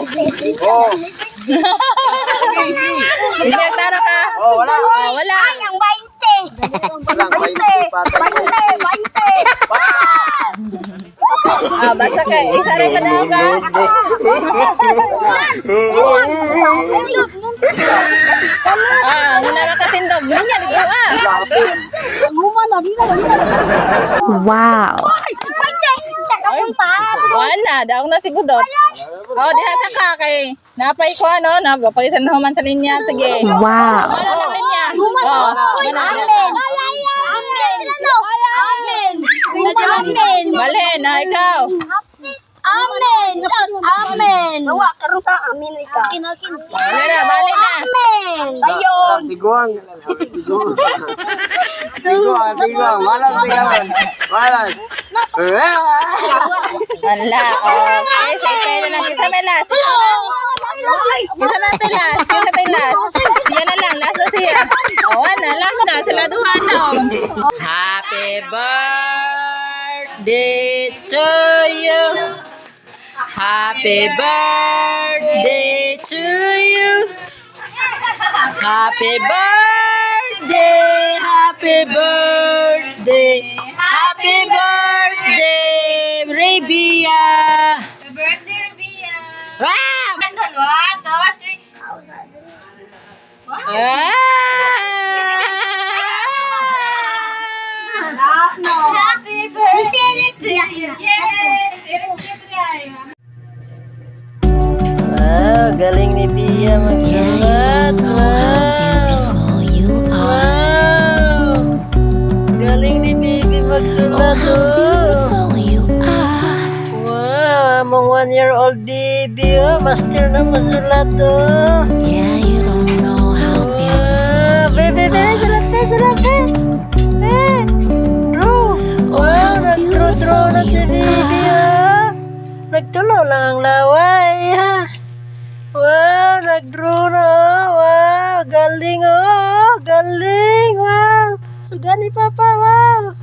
Oh. Sige, tara ka. Oh, wala. Wala. Ang 20. Walang 20. Basta ka. Isa rin pa daw ka. Muna nakatindog. Ganyan, ikaw Wow. Wala, daog na si Budot. Diha sa ka kay napay ko napagisan na human sa linya. Sige. Wow. Ano na linya? Amen. Balen, ikaw. Amen. Amen. Nawa karon sa amin ika. Wala na, balen na. Amen. Sayon. Tiguang. Tiguang. Malas, tiguang. Malas. Wala. Okay, sige na lang. Kisa may last. Ikaw na. Kisa na ito last. Kisa tayo last. Siya na lang. Last na siya. Last na. Sila duhan na. Happy birthday to you. Happy birthday to you. Happy birthday. Happy birthday. Happy birthday, Rebia. Happy birthday, Rebia. Wow! 1, 2, 3. Happy birthday to you. Yes! Wow, galing ni Bia magsulat. Wow! Galing ni Bibi magsulat. Wow, among 1-year-old baby. Master na masulat. Yeah, you don't know how beautiful. Baby, sulat na. Draw. Wow, nag-draw na si Bibi. Nagtulo lang ang laway. Wow, nag-draw na. Wow, galing. Galing. Wow. Suga ni Papa. Wow.